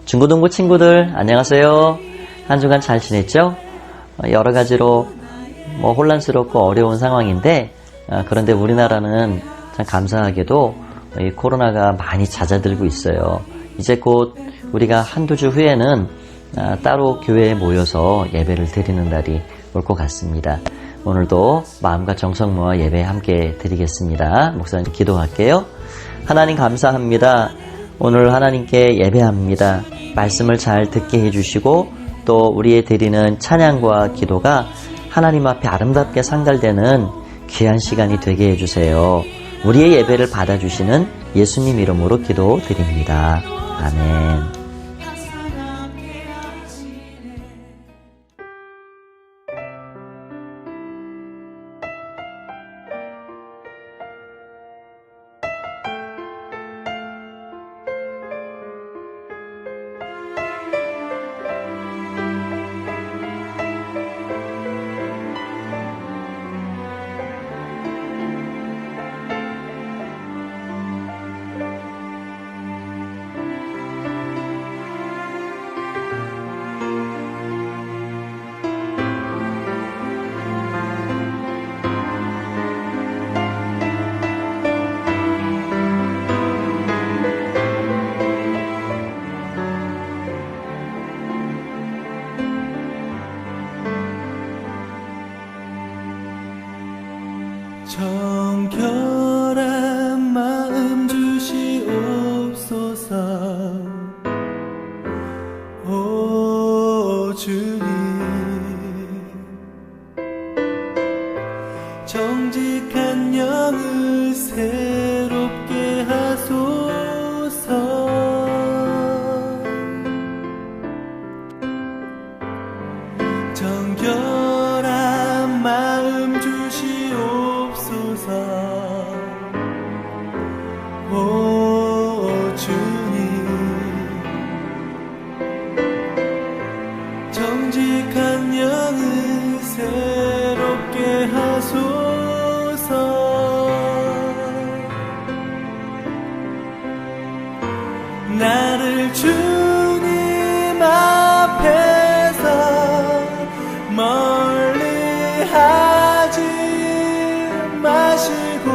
중고등부 친구들 안녕하세요. 한 주간 잘 지냈죠? 여러 가지로 혼란스럽고 어려운 상황인데 그런데 우리나라는 참 감사하게도 이 코로나가 많이 잦아들고 있어요. 이제 곧 우리가 한두 주 후에는 따로 교회에 모여서 예배를 드리는 날이 올 것 같습니다. 오늘도 마음과 정성 모아 예배 함께 드리겠습니다. 목사님 기도할게요. 하나님 감사합니다. 오늘 하나님께 예배합니다. 말씀을 잘 듣게 해주시고 또 우리의 드리는 찬양과 기도가 하나님 앞에 아름답게 상달되는 귀한 시간이 되게 해주세요. 우리의 예배를 받아주시는 예수님 이름으로 기도드립니다. 아멘. 정결한 마음 주시옵소서. 오 주님, 정직한 영을 새롭게 하소서. 정결한 마음 주시옵소서. 오 주님, 정직한 영을 새롭게 하소서. 나를 주님 앞에서 멀리 하지 마시고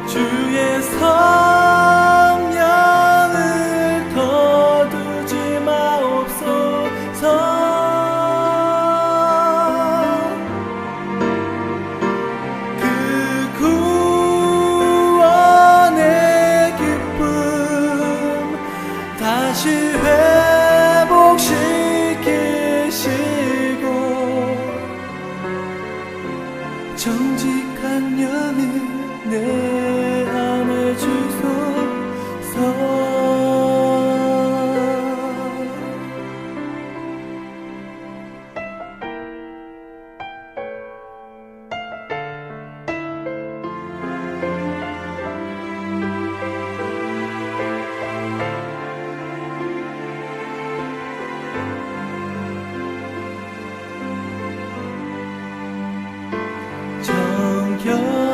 주의 성령을 거두지 마옵소서. 그 구원의 기쁨 다시 회복시키시고 정직한 영을 내 안에 주소서.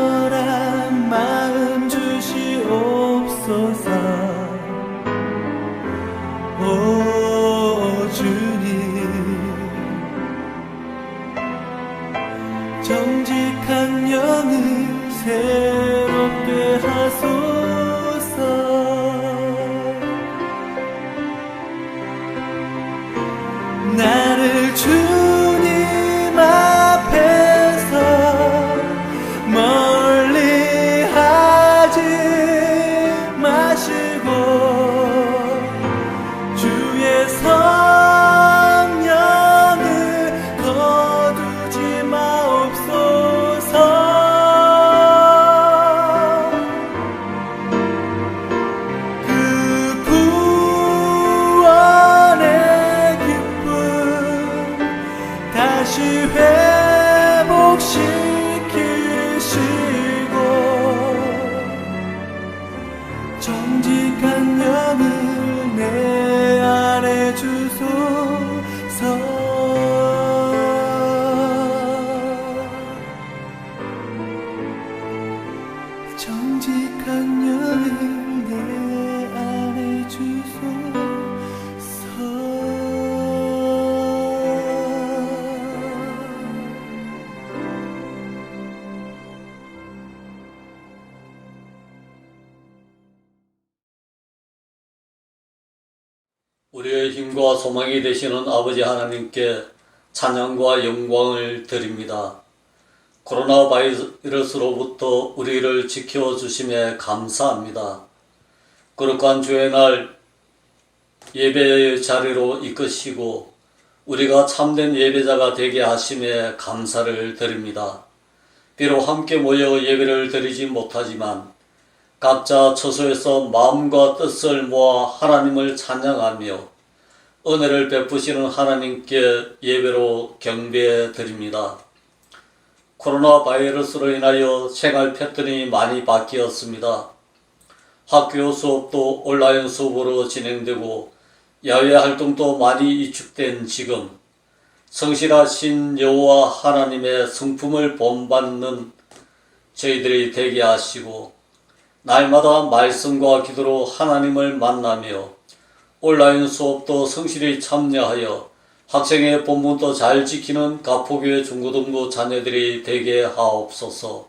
정결한 마음 주시옵소서. 오 주님, 정직한 영을 새롭게 하소서. 나를 주님 앞에서 멀리 하지 마시고 주의 성령을 거두지 마옵소서. 그 구원의 기쁨 다시 회복시키시고 정직한 영을 내 안에 주소서. 정직한 영을 내 안에 주소서. 힘과 소망이 되시는 아버지 하나님께 찬양과 영광을 드립니다. 코로나 바이러스로부터 우리를 지켜주심에 감사합니다. 거룩한 주의 날 예배의 자리로 이끄시고 우리가 참된 예배자가 되게 하심에 감사를 드립니다. 비록 함께 모여 예배를 드리지 못하지만 각자 처소에서 마음과 뜻을 모아 하나님을 찬양하며 은혜를 베푸시는 하나님께 예배로 경배해 드립니다. 코로나 바이러스로 인하여 생활 패턴이 많이 바뀌었습니다. 학교 수업도 온라인 수업으로 진행되고 야외 활동도 많이 위축된 지금 성실하신 여호와 하나님의 성품을 본받는 저희들이 되게 하시고 날마다 말씀과 기도로 하나님을 만나며 온라인 수업도 성실히 참여하여 학생의 본분도 잘 지키는 가포교회 중고등부 자녀들이 되게 하옵소서.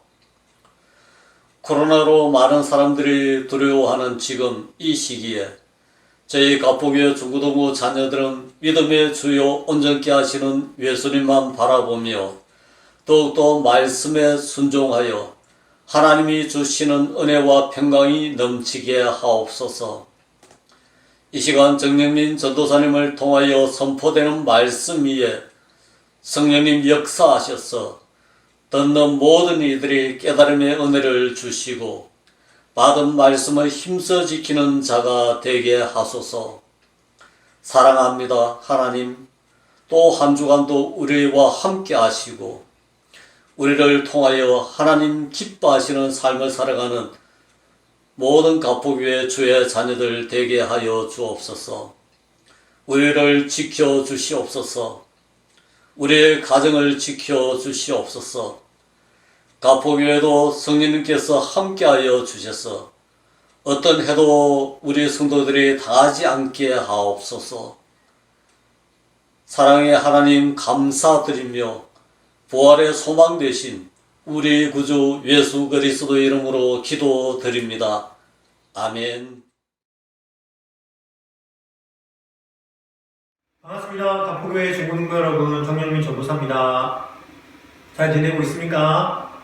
코로나로 많은 사람들이 두려워하는 지금 이 시기에 저희 가포교회 중고등부 자녀들은 믿음의 주요 온전케 하시는 예수님만 바라보며 더욱더 말씀에 순종하여 하나님이 주시는 은혜와 평강이 넘치게 하옵소서. 이 시간 정영민 전도사님을 통하여 선포되는 말씀 위에 성령님 역사하셔서 듣는 모든 이들이 깨달음의 은혜를 주시고 받은 말씀을 힘써 지키는 자가 되게 하소서. 사랑합니다 하나님. 또 한 주간도 우리와 함께 하시고 우리를 통하여 하나님 기뻐하시는 삶을 살아가는 모든 가포교회 주의 자녀들 되게 하여 주옵소서. 우리를 지켜 주시옵소서. 우리의 가정을 지켜 주시옵소서. 가포교회도 성령님께서 함께하여 주셔서 어떤 해도 우리 성도들이 당하지 않게 하옵소서. 사랑의 하나님 감사드리며 부활의 소망 되신 우리 구주 예수 그리스도 이름으로 기도드립니다. 아멘. 반갑습니다. 가포교회 중고등부 여러분, 정영민 전도사입니다. 잘 지내고 있습니까?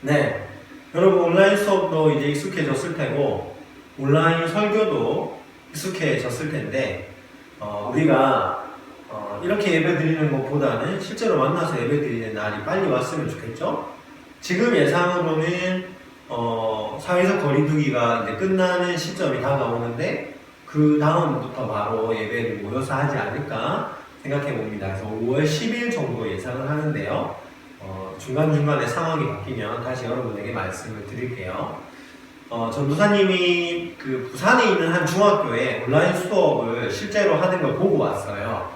네. 여러분 온라인 수업도 이제 익숙해졌을 테고 온라인 설교도 익숙해졌을 텐데 우리가 이렇게 예배 드리는 것보다는 실제로 만나서 예배 드리는 날이 빨리 왔으면 좋겠죠? 지금 예상으로는 사회적 거리두기가 이제 끝나는 시점이 다가오는데 그 다음부터 바로 예배를 모여서 하지 않을까 생각해 봅니다. 그래서 5월 10일 정도 예상을 하는데요. 중간중간에 상황이 바뀌면 다시 여러분에게 말씀을 드릴게요. 전도사님이 그 부산에 있는 한 중학교에 온라인 수업을 실제로 하는 걸 보고 왔어요.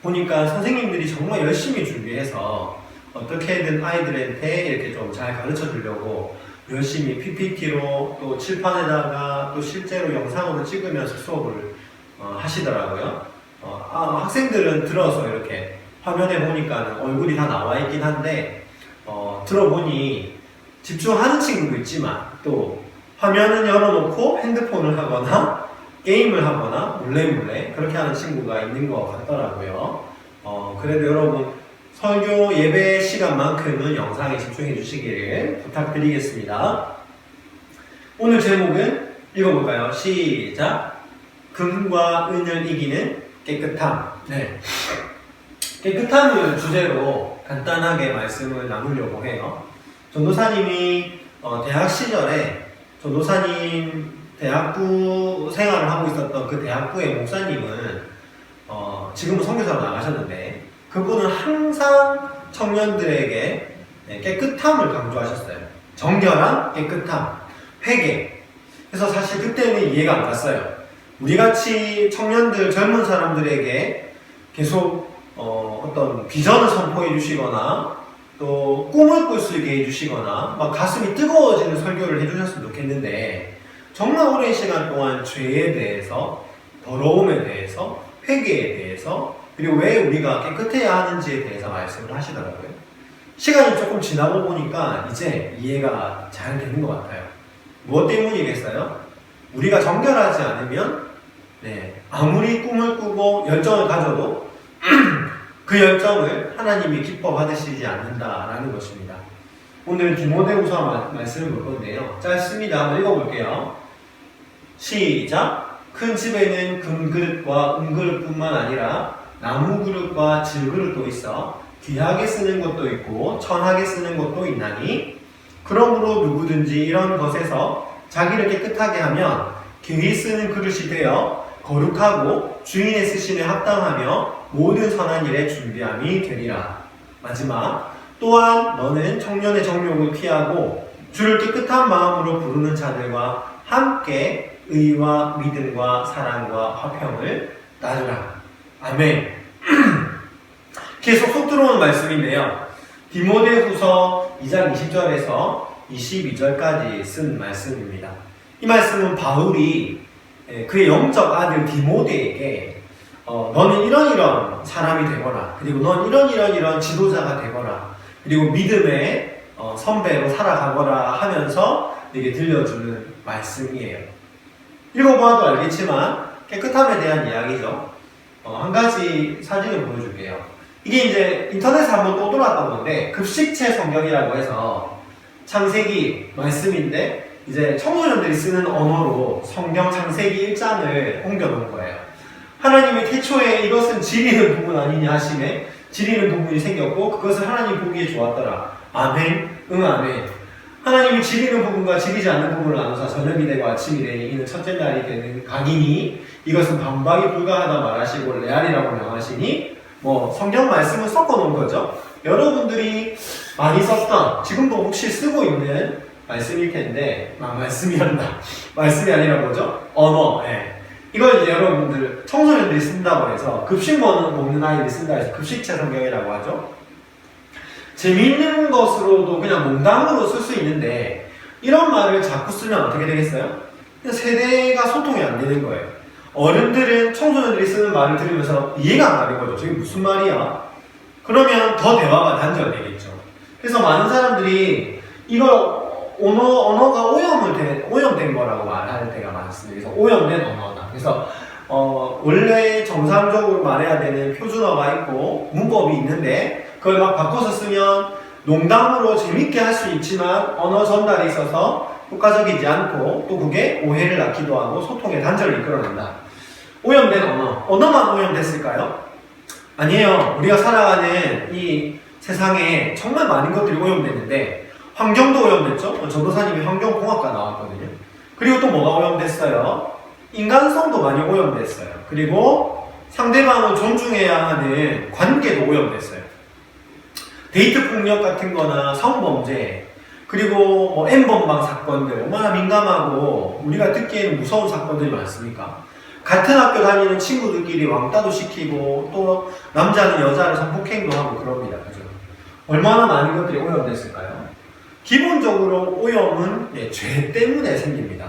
보니까 선생님들이 정말 열심히 준비해서 어떻게든 아이들한테 이렇게 좀 잘 가르쳐 주려고 열심히 PPT로 또 칠판에다가 또 실제로 영상으로 찍으면서 수업을 하시더라고요. 학생들은 들어서 이렇게 화면에 보니까 얼굴이 다 나와 있긴 한데 들어보니 집중하는 친구도 있지만 또 화면은 열어놓고 핸드폰을 하거나 게임을 하거나 몰래 그렇게 하는 친구가 있는 것 같더라고요. 그래도 여러분 설교 예배 시간만큼은 영상에 집중해 주시기를 부탁드리겠습니다. 오늘 제목은 읽어볼까요? 시작! 금과 은을 이기는 깨끗함. 네. 깨끗함을 주제로 간단하게 말씀을 나누려고 해요. 전도사님이 대학 시절에 전도사님 대학부 생활을 하고 있었던 그 대학부의 목사님은 지금은 선교사로 나가셨는데 그분은 항상 청년들에게 깨끗함을 강조하셨어요. 정결함, 깨끗함, 회개. 그래서 사실 그때는 이해가 안 갔어요. 우리같이 청년들, 젊은 사람들에게 계속 어떤 비전을 선포해 주시거나 또 꿈을 꿀 수 있게 해주시거나 막 가슴이 뜨거워지는 설교를 해주셨으면 좋겠는데 정말 오랜 시간 동안 죄에 대해서, 더러움에 대해서, 회개에 대해서, 그리고 왜 우리가 깨끗해야 하는지에 대해서 말씀을 하시더라고요. 시간이 조금 지나고 보니까 이제 이해가 잘 되는 것 같아요. 무엇 때문이겠어요? 우리가 정결하지 않으면 네, 아무리 꿈을 꾸고 열정을 가져도 그 열정을 하나님이 기뻐 받으시지 않는다라는 것입니다. 오늘 디모데후서 말씀을 볼 건데요. 짧습니다. 한번 읽어볼게요. 시작! 큰 집에는 금그릇과 은그릇뿐만 아니라 나무그릇과 질그릇도 있어 귀하게 쓰는 것도 있고 천하게 쓰는 것도 있나니 그러므로 누구든지 이런 것에서 자기를 깨끗하게 하면 귀히 쓰는 그릇이 되어 거룩하고 주인의 쓰심에 합당하며 모든 선한 일에 준비함이 되리라. 마지막, 또한 너는 청년의 정욕을 피하고 주를 깨끗한 마음으로 부르는 자들과 함께 의와 믿음과 사랑과 화평을 따르라. 아멘. 계속 속 들어오는 말씀인데요. 디모데후서 2장 20절에서 22절까지 쓴 말씀입니다. 이 말씀은 바울이 그의 영적 아들 디모데에게 너는 이런 사람이 되거라. 그리고 넌 이런 지도자가 되거라. 그리고 믿음의 선배로 살아가거라 하면서 내게 들려주는 말씀이에요. 읽어봐도 알겠지만 깨끗함에 대한 이야기죠. 한 가지 사진을 보여줄게요. 이게 이제 인터넷에 한번 또 돌아왔던 건데 급식체 성경이라고 해서 창세기 말씀인데 이제 청소년들이 쓰는 언어로 성경 창세기 1장을 옮겨놓은 거예요. 하나님이 태초에 이것은 지리는 부분 아니냐 하심에 지리는 부분이 생겼고 그것을 하나님 보기에 좋았더라. 아멘, 응 아멘. 하나님이 지리는 부분과 지리지 않는 부분을 나눠서 저녁이 되고 아침이 되니 이는 첫째 날이 되는 각이니 이것은 반박이 불가하다 말하시고 레알이라고 명하시니 성경 말씀을 섞어놓은 거죠. 여러분들이 많이 썼던 지금도 혹시 쓰고 있는 말씀일 텐데 말씀이 아니라 뭐죠? 언어. 이걸 이제 여러분들 청소년들이 쓴다고 해서 급식 먹는 아이들이 쓴다 해서 급식체 성경이라고 하죠. 재미있는 것으로도 그냥 농담으로 쓸 수 있는데 이런 말을 자꾸 쓰면 어떻게 되겠어요? 세대가 소통이 안 되는 거예요. 어른들은 청소년들이 쓰는 말을 들으면서 이해가 안 가는 거죠. 저게 무슨 말이야? 그러면 더 대화가 단절되겠죠. 그래서 많은 사람들이 이걸 언어가 오염된 거라고 말할 때가 많습니다. 그래서 오염된 언어다. 그래서 원래 정상적으로 말해야 되는 표준어가 있고 문법이 있는데 그걸 막 바꿔서 쓰면 농담으로 재밌게 할 수 있지만 언어 전달에 있어서 효과적이지 않고 또 그게 오해를 낳기도 하고 소통의 단절을 이끌어낸다. 오염된 언어만 오염됐을까요? 아니에요. 우리가 살아가는 이 세상에 정말 많은 것들이 오염됐는데 환경도 오염됐죠? 전도사님이 환경공학과 나왔거든요. 그리고 또 뭐가 오염됐어요? 인간성도 많이 오염됐어요. 그리고 상대방을 존중해야 하는 관계도 오염됐어요. 데이트 폭력 같은 거나 성범죄, 그리고 N번방 사건들, 얼마나 민감하고 우리가 듣기에는 무서운 사건들이 많습니까? 같은 학교 다니는 친구들끼리 왕따도 시키고 또 남자는 여자를 성폭행도 하고 그럽니다. 그죠? 얼마나 많은 것들이 오염됐을까요? 기본적으로 오염은 죄 때문에 생깁니다.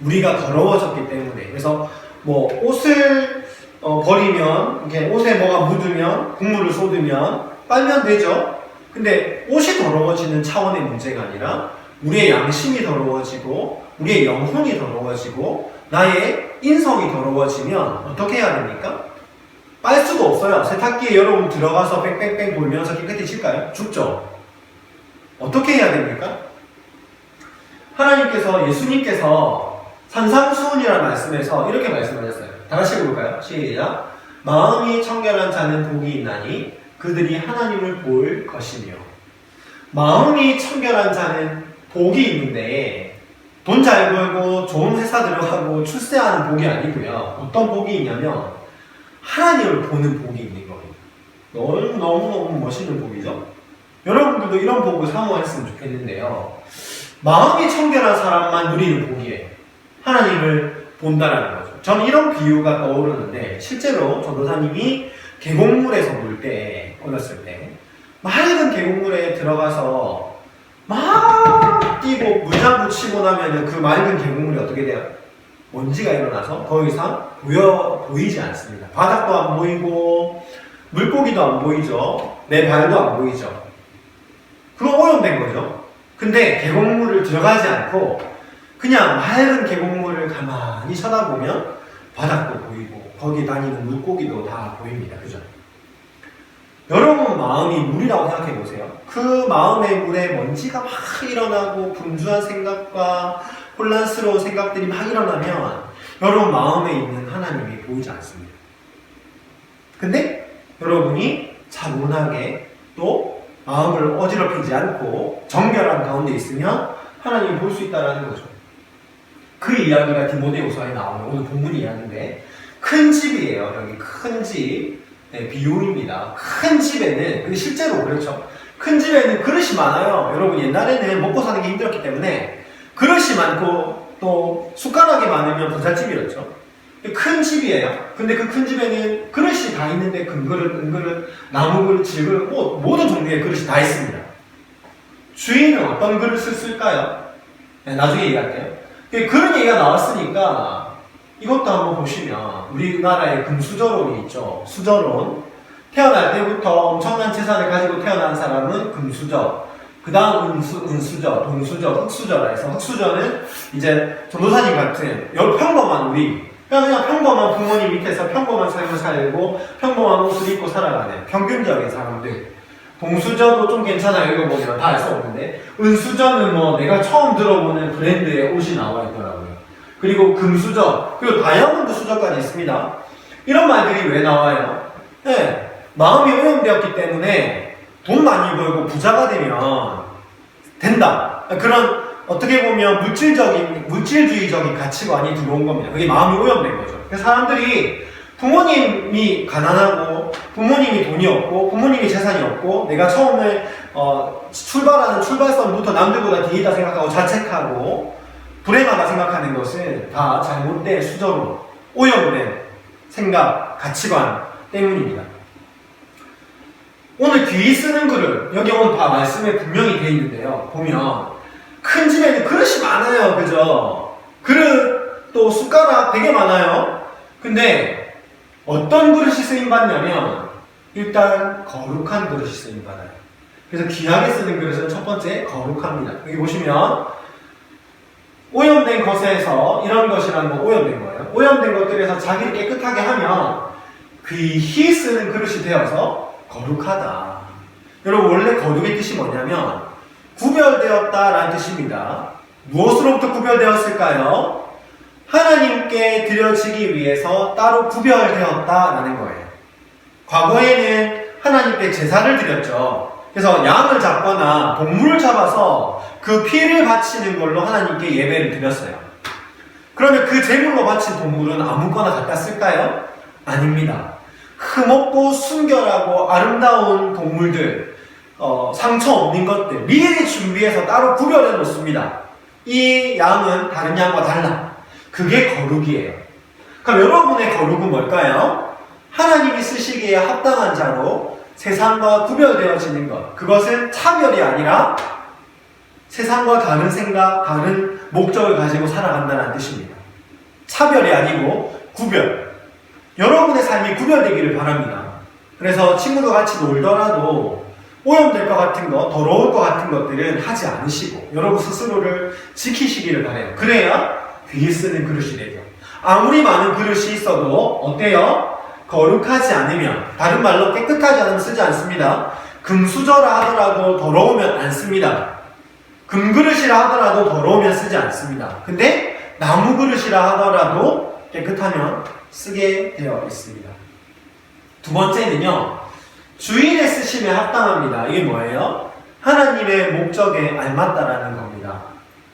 우리가 더러워졌기 때문에. 그래서 옷을 버리면, 이렇게 옷에 뭐가 묻으면, 국물을 쏟으면 빨면 되죠? 근데 옷이 더러워지는 차원의 문제가 아니라 우리의 양심이 더러워지고 우리의 영혼이 더러워지고 나의 인성이 더러워지면 어떻게 해야 됩니까? 빨 수가 없어요. 세탁기에 여러분 들어가서 뺑뺑뺑 돌면서 깨끗해질까요? 죽죠? 어떻게 해야 됩니까? 예수님께서 산상수훈이라는 말씀에서 이렇게 말씀하셨어요. 다 같이 읽어볼까요? 시작. 마음이 청결한 자는 복이 있나니 그들이 하나님을 볼 것이며. 마음이 청결한 자는 복이 있는데 돈 잘 벌고 좋은 회사 들어가고 출세하는 복이 아니고요. 어떤 복이 있냐면 하나님을 보는 복이 있는 거예요. 너무너무 멋있는 복이죠. 여러분들도 이런 복을 사모했으면 좋겠는데요. 마음이 청결한 사람만 누리는 복이에요. 하나님을 본다라는 거죠. 저는 이런 비유가 떠오르는데 실제로 전도사님이 계곡물에서 놀 때, 어렸을 때 맑은 계곡물에 들어가서 막 뛰고 물장구 치고 나면은 그 맑은 계곡물이 어떻게 돼요? 먼지가 일어나서 더 이상 보이지 않습니다. 바닥도 안 보이고 물고기도 안 보이죠. 내 발도 안 보이죠. 그럼 오염된 거죠. 근데 계곡물을 들어가지 않고 그냥 맑은 계곡물을 가만히 쳐다보면 바닥도 보이고 거기에 다니는 물고기도 다 보입니다. 그죠? 여러분 마음이 물이라고 생각해 보세요. 그 마음의 물에 먼지가 막 일어나고 분주한 생각과 혼란스러운 생각들이 막 일어나면 여러분 마음에 있는 하나님이 보이지 않습니다. 근데 여러분이 차분하게 또 마음을 어지럽히지 않고 정결한 가운데 있으면 하나님이 볼 수 있다는 거죠. 그 이야기가 디모데후서에 나오는 오늘 본문 이야기인데 큰 집이에요. 여기 큰 집. 네, 비유입니다. 큰 집에는, 근데 실제로 그렇죠. 큰 집에는 그릇이 많아요. 여러분 옛날에는 먹고 사는 게 힘들었기 때문에 그릇이 많고 또 숟가락이 많으면 부잣집이었죠. 큰 집이에요. 근데 그 큰 집에는 그릇이 다 있는데 금그릇, 은그릇, 나무그릇, 질그릇, 모든 종류의 그릇이 다 있습니다. 주인은 어떤 그릇을 쓸까요? 네, 나중에 얘기할게요. 그런 얘기가 나왔으니까 이것도 한번 보시면 우리나라에 금수저론이 있죠. 수저론. 태어날 때부터 엄청난 재산을 가지고 태어난 사람은 금수저. 그 다음 은수저, 돈수저, 흑수저라 해서 흑수저는 이제 전도사님 같은 평범한 우리 그냥 평범한 부모님 밑에서 평범한 삶을 살고 평범한 옷을 입고 살아가는 평균적인 사람들. 동수저도 좀 괜찮아요. 읽어보면 다 알 수 없는데 은수저는 뭐 내가 처음 들어보는 브랜드의 옷이 나와 있더라고요. 그리고 금수저, 그리고 다이아몬드 수저까지 있습니다. 이런 말들이 왜 나와요? 네, 마음이 오염되었기 때문에 돈 많이 벌고 부자가 되면 된다. 그런 어떻게 보면 물질주의적인 가치관이 들어온 겁니다. 그게 마음이 오염된 거죠. 그래서 사람들이 부모님이 가난하고 부모님이 돈이 없고 부모님이 재산이 없고 내가 처음에 출발하는 출발선부터 남들보다 뒤이다 생각하고 자책하고 불행하다 생각하는 것은 다 잘못된 수저로 오염된 생각, 가치관 때문입니다. 오늘 귀 쓰는 그릇, 여기 오늘 다 말씀에 분명히 되어 있는데요. 보면 큰 집에는 그릇이 많아요. 그죠? 그릇, 또 숟가락 되게 많아요. 근데 어떤 그릇이 쓰임받냐면 일단 거룩한 그릇이 쓰임받아요. 그래서 귀하게 쓰는 그릇은 첫 번째 거룩합니다. 여기 보시면 오염된 것에서 이런 것이라는 건 오염된 거예요. 오염된 것들에서 자기를 깨끗하게 하면 귀히 쓰는 그릇이 되어서 거룩하다. 여러분 원래 거룩의 뜻이 뭐냐면 구별되었다라는 뜻입니다. 무엇으로부터 구별되었을까요? 하나님께 드려지기 위해서 따로 구별되었다라는 거예요. 과거에는 하나님께 제사를 드렸죠. 그래서 양을 잡거나 동물을 잡아서 그 피를 바치는 걸로 하나님께 예배를 드렸어요. 그러면 그 제물로 바친 동물은 아무거나 갖다 쓸까요? 아닙니다. 흠없고 순결하고 아름다운 동물들, 상처 없는 것들 미리 준비해서 따로 구별해 놓습니다. 이 양은 다른 양과 달라. 그게 거룩이에요. 그럼 여러분의 거룩은 뭘까요? 하나님이 쓰시기에 합당한 자로 세상과 구별되어지는 것. 그것은 차별이 아니라 세상과 다른 생각, 다른 목적을 가지고 살아간다는 뜻입니다. 차별이 아니고 구별. 여러분의 삶이 구별되기를 바랍니다. 그래서 친구도 같이 놀더라도 오염될 것 같은 것, 더러울 것 같은 것들은 하지 않으시고 여러분 스스로를 지키시기를 바라요. 그래야 귀에 쓰는 그릇이 되죠. 아무리 많은 그릇이 있어도 어때요? 거룩하지 않으면, 다른 말로 깨끗하지 않으면 쓰지 않습니다. 금수저라 하더라도 더러우면 안 씁니다. 금그릇이라 하더라도 더러우면 쓰지 않습니다. 근데 나무 그릇이라 하더라도 깨끗하면 쓰게 되어 있습니다. 두 번째는요, 주인의 쓰심에 합당합니다. 이게 뭐예요? 하나님의 목적에 알맞다라는 겁니다.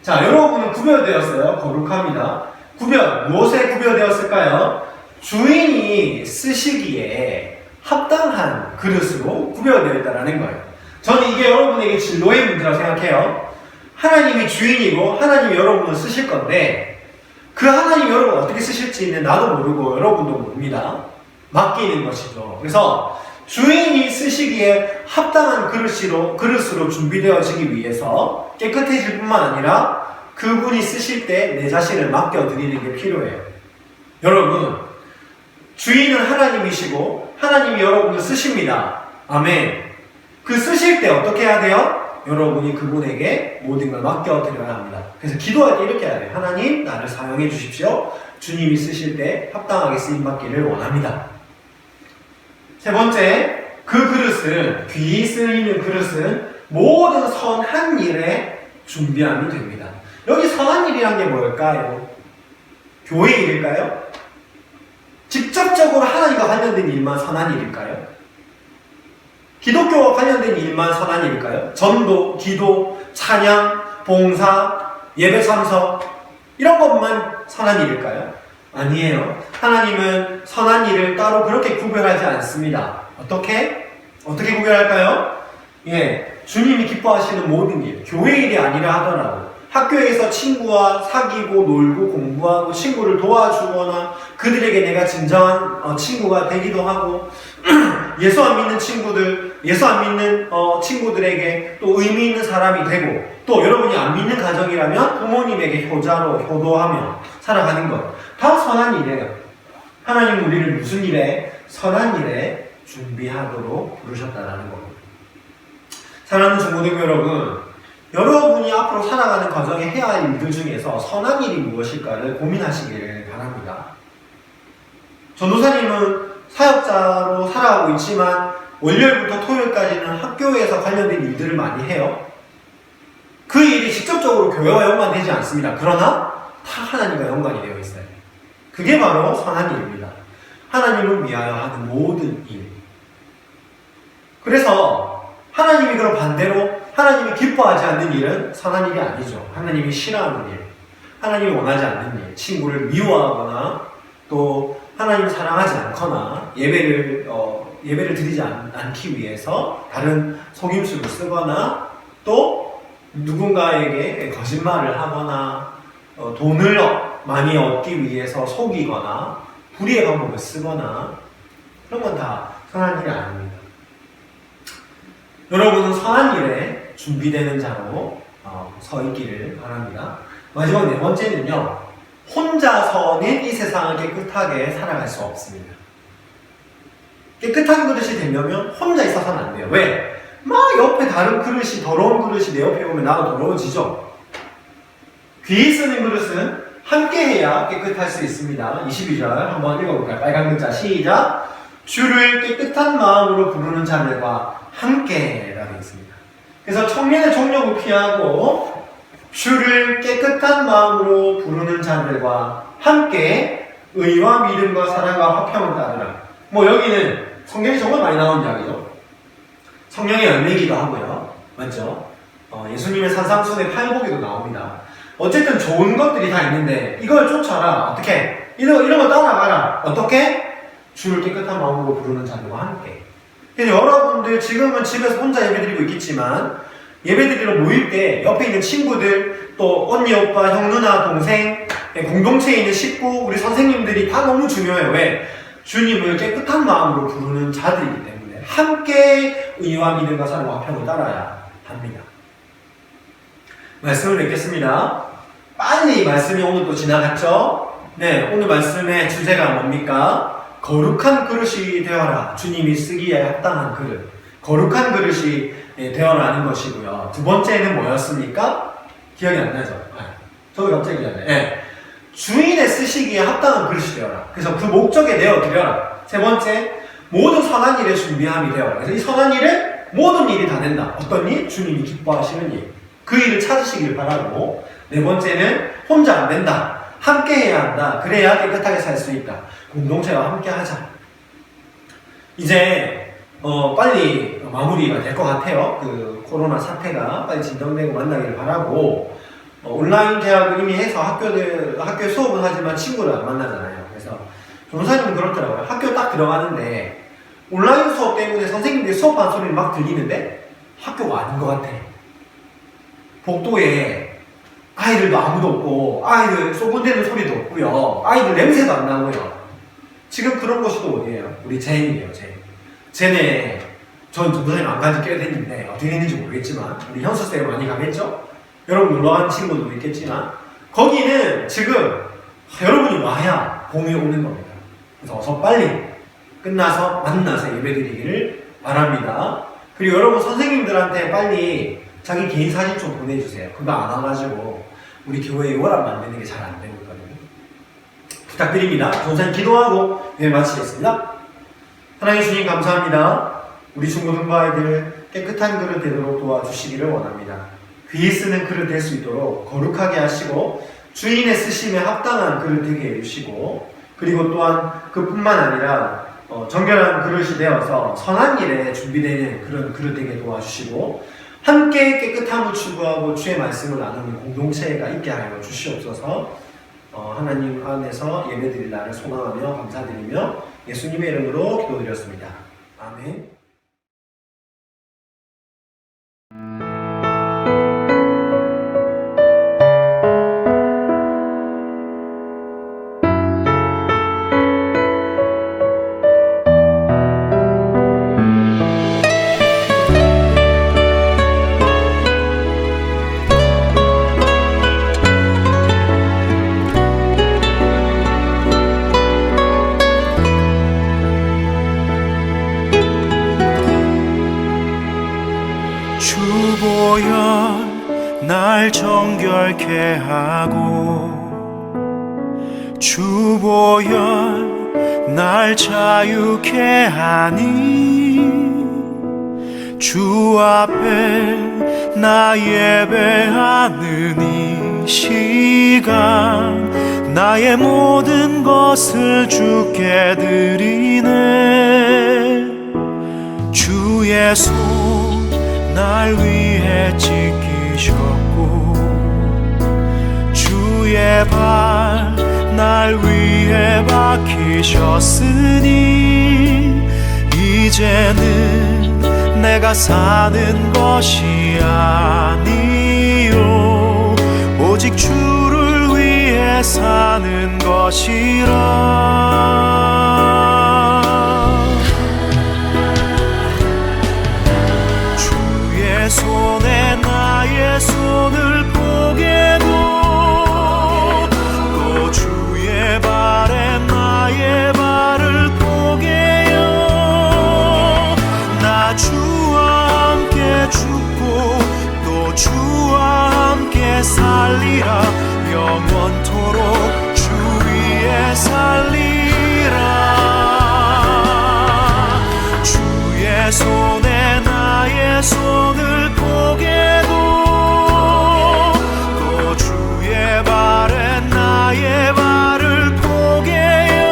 자, 여러분은 구별되었어요. 거룩합니다. 구별, 무엇에 구별되었을까요? 주인이 쓰시기에 합당한 그릇으로 구별되어 있다는 거예요. 저는 이게 여러분에게 진로의 문제라고 생각해요. 하나님이 주인이고 하나님이 여러분을 쓰실 건데 그 하나님이 여러분을 어떻게 쓰실지는 나도 모르고 여러분도 모릅니다. 맡기는 것이죠. 그래서 주인이 쓰시기에 합당한 그릇으로 준비되어지기 위해서 깨끗해질 뿐만 아니라 그분이 쓰실 때 내 자신을 맡겨드리는 게 필요해요. 여러분, 주인은 하나님이시고 하나님이 여러분을 쓰십니다. 아멘. 그 쓰실 때 어떻게 해야 돼요? 여러분이 그분에게 모든 걸 맡겨드려야 합니다. 그래서 기도할 때 이렇게 해야 돼요. 하나님, 나를 사용해 주십시오. 주님이 쓰실 때 합당하게 쓰임받기를 원합니다. 세 번째, 그 그릇은, 귀히 쓰이는 그릇은 모든 선한 일에 준비함이 됩니다. 여기 선한 일이란 게 뭘까요? 교회 일일까요? 직접적으로 하나님과 관련된 일만 선한 일일까요? 기독교와 관련된 일만 선한 일일까요? 전도, 기도, 찬양, 봉사, 예배 참석 이런 것만 선한 일일까요? 아니에요. 하나님은 선한 일을 따로 그렇게 구별하지 않습니다. 어떻게 구별할까요? 예, 주님이 기뻐하시는 모든 일, 교회 일이 아니라 하더라도 학교에서 친구와 사귀고 놀고 공부하고 친구를 도와주거나 그들에게 내가 진정한 친구가 되기도 하고 예수 안 믿는 친구들에게 또 의미 있는 사람이 되고 또 여러분이 안 믿는 가정이라면 부모님에게 효도하며 살아가는 것 다 선한 일이에요. 하나님은 우리를 무슨 일에? 선한 일에 준비하도록 부르셨다라는 겁니다. 사랑하는 중고등부 여러분, 여러분이 앞으로 살아가는 과정에 해야 할 일들 중에서 선한 일이 무엇일까를 고민하시기를 바랍니다. 전도사님은 사역자로 살아가고 있지만 월요일부터 토요일까지는 학교에서 관련된 일들을 많이 해요. 그 일이 직접적으로 교회와 연관되지 않습니다. 그러나 다 하나님과 연관이 되어 있어요. 그게 바로 선한 일입니다. 하나님을 위하여 하는 모든 일. 그래서 하나님이 그럼 반대로 하나님이 기뻐하지 않는 일은 선한 일이 아니죠. 하나님이 싫어하는 일, 하나님이 원하지 않는 일, 친구를 미워하거나 또 하나님을 사랑하지 않거나 예배를 드리지 않기 위해서 다른 속임수를 쓰거나 또 누군가에게 거짓말을 하거나 돈을 많이 얻기 위해서 속이거나 불의의 방법을 쓰거나 그런 건 다 선한 일이 아닙니다. 여러분은 선한 일에 준비되는 자로 서 있기를 바랍니다. 마지막 네 번째는요, 혼자서는 이 세상을 깨끗하게 살아갈 수 없습니다. 깨끗한 그릇이 되려면 혼자 있어서는 안 돼요. 왜? 막 옆에 다른 그릇이, 더러운 그릇이 내 옆에 오면 나도 더러워지죠. 귀히 쓰는 그릇은 함께 해야 깨끗할 수 있습니다. 22절 한번 읽어볼까요? 빨간 글자 시작. 주를 깨끗한 마음으로 부르는 자들과 함께 라고 있습니다. 그래서 청년의 종력을 피하고 주를 깨끗한 마음으로 부르는 자들과 함께 의와 믿음과 사랑과 화평을 따르라. 여기는 성경이 정말 많이 나온 이야기죠. 성령의 열매이기도 하고요. 맞죠? 예수님의 산상순의 팔복에도 나옵니다. 어쨌든 좋은 것들이 다 있는데 이걸 쫓아라. 어떻게? 이런 거 따라가라. 어떻게? 주를 깨끗한 마음으로 부르는 자들과 함께. 그래서 여러분들 지금은 집에서 혼자 예배드리고 있겠지만 예배드리러 모일 때 옆에 있는 친구들, 또 언니, 오빠, 형, 누나, 동생, 공동체에 있는 식구, 우리 선생님들이 다 너무 중요해요. 왜? 주님을 깨끗한 마음으로 부르는 자들이기 때문에 함께 의와 믿음과 사랑과 화평을 따라야 합니다. 말씀을 맺겠습니다. 빨리 말씀이 오늘 또 지나갔죠? 네, 오늘 말씀의 주제가 뭡니까? 거룩한 그릇이 되어라. 주님이 쓰기에 합당한 그릇. 거룩한 그릇이 되어라는 것이고요. 두 번째는 뭐였습니까? 기억이 안 나죠? 저도 갑자기 기억이 안 나요. 네. 주인의 쓰시기에 합당한 그릇이 되어라. 그래서 그 목적에 내어드려라. 세 번째, 모든 선한 일에 준비함이 되어라. 그래서 이 선한 일은 모든 일이 다 된다. 어떤 일? 주님이 기뻐하시는 일. 그 일을 찾으시길 바라고. 네 번째는 혼자 안 된다. 함께 해야 한다. 그래야 깨끗하게 살 수 있다. 공동체와 함께 하자. 이제 빨리 마무리가 될 것 같아요. 그 코로나 사태가 빨리 진정되고 만나기를 바라고. 온라인 대학을 이미 해서 학교 수업은 하지만 친구를 안 만나잖아요. 그래서 변호사님은 그렇더라고요. 학교 딱 들어가는데 온라인 수업 때문에 선생님들이 수업하는 소리를 막 들리는데 학교가 아닌 것 같아. 복도에 아이들도 아무도 없고 아이들 소문대는 소리도 없고요. 아이들 냄새도 안 나고요. 지금 그런 곳이 또 어디예요? 우리 제인이에요. 제네 전 전도사님 안 간지 꽤 됐는데 어떻게 됐는지 모르겠지만 우리 현수쌤 많이 가겠죠? 여러분 놀러간 친구도 있겠지만 거기는 지금 여러분이 와야 봄이 오는 겁니다. 그래서 어서 빨리 끝나서 만나서 예배드리기를 바랍니다. 그리고 여러분 선생님들한테 빨리 자기 개인 사진 좀 보내주세요. 그거 안 와가지고 우리 교회에 워랍 만드는 게 잘 안 되고 있거든요. 부탁드립니다. 전사님 기도하고 마치겠습니다. 하나님 주님 감사합니다. 우리 중고등부 아이들 깨끗한 그릇 되도록 도와주시기를 원합니다. 귀히 쓰는 그릇 될 수 있도록 거룩하게 하시고 주인의 쓰심에 합당한 그릇 되게 해주시고, 그리고 또한 그뿐만 아니라 정결한 그릇이 되어서 선한 일에 준비되는 그런 그릇 되게 도와주시고, 함께 깨끗함을 추구하고 주의 말씀을 나누는 공동체가 있게 하여 주시옵소서. 하나님 안에서 예배드릴 날을 소망하며 감사드리며 예수님의 이름으로 기도드렸습니다. 아멘. 주보혈 날 정결케 하고 주보혈 날 자유케 하니 주 앞에 나 예배하는 이 시간 나의 모든 것을 주께 드리네. 주의 손 날 위해 지키셨고 주의 발 날 위해 박히셨으니 이제는 내가 사는 것이 아니요 오직 주를 위해 사는 것이라. 손에 나의 손을 보게도 또 주의 발에 나의 발을 보게요. 나 주와 함께 죽고 또 주와 함께 살리라. 영원토록 주 위에 살리라. 주의 손에 나의 손을 보게도 또 주의 발에 나의 발을 보게요.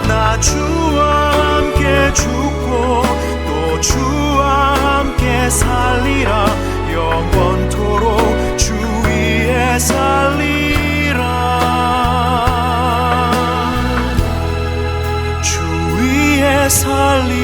나 주와 함께 죽고 또 주와 함께 살리라. 영원토록 주 위에 살리라. 주 위에 살리라.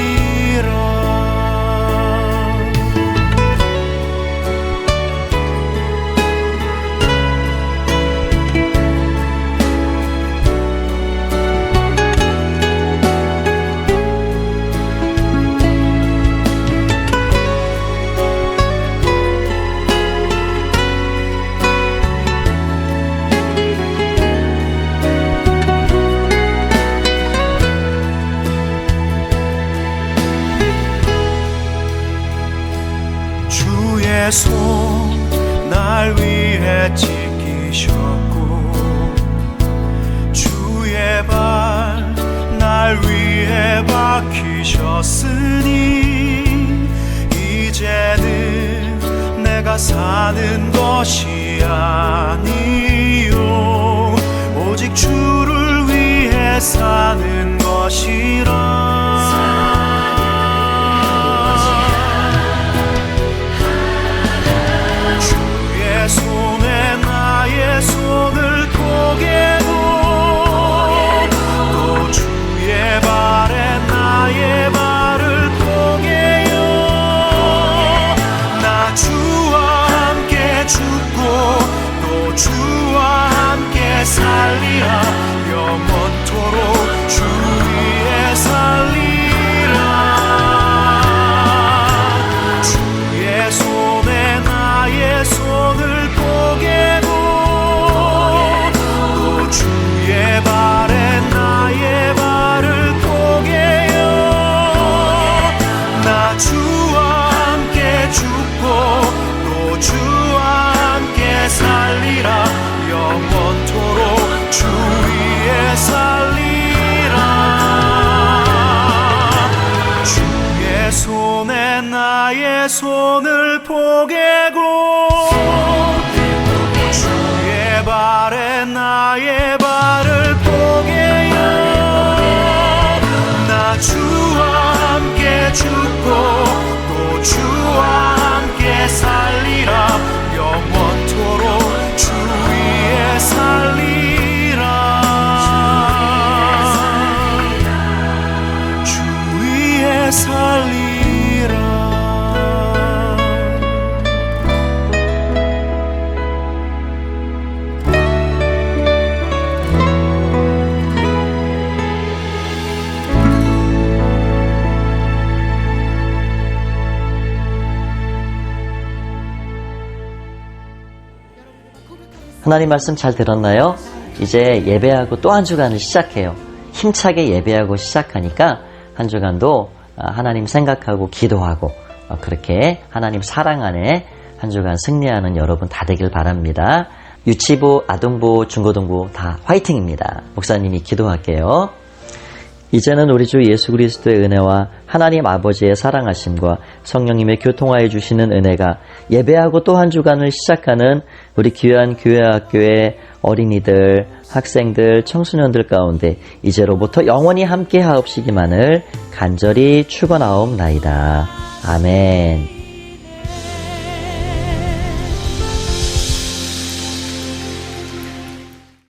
손 날 위해 지키셨고 주의 발 날 위해 박히셨으니 이제는 내가 사는 것이 아니요 오직 주를 위해 사는 것이라. 손에 나의 손을 보게도 또 주의 발에 나의 발을 보게요. 나 주와 함께 죽고 또 주와 함께 살리라. 영원토록 주 위에 살리라. 나의 손을 포개고 주의 발에 나의 발을 포개요. 나 주와 함께 죽고 또 주와 함께 살리라. 영원토록 주 위에 살리라. 주 위에 살리라. 하나님 말씀 잘 들었나요? 이제 예배하고 또 한 주간을 시작해요. 힘차게 예배하고 시작하니까 한 주간도 하나님 생각하고 기도하고 그렇게 하나님 사랑 안에 한 주간 승리하는 여러분 다 되길 바랍니다. 유치부, 아동부, 중고등부 다 화이팅입니다. 목사님이 기도할게요. 이제는 우리 주 예수 그리스도의 은혜와 하나님 아버지의 사랑하심과 성령님의 교통하여 주시는 은혜가 예배하고 또 한 주간을 시작하는 우리 귀한 교회학교의 어린이들, 학생들, 청소년들 가운데 이제로부터 영원히 함께 하옵시기만을 간절히 축원하옵나이다. 아멘.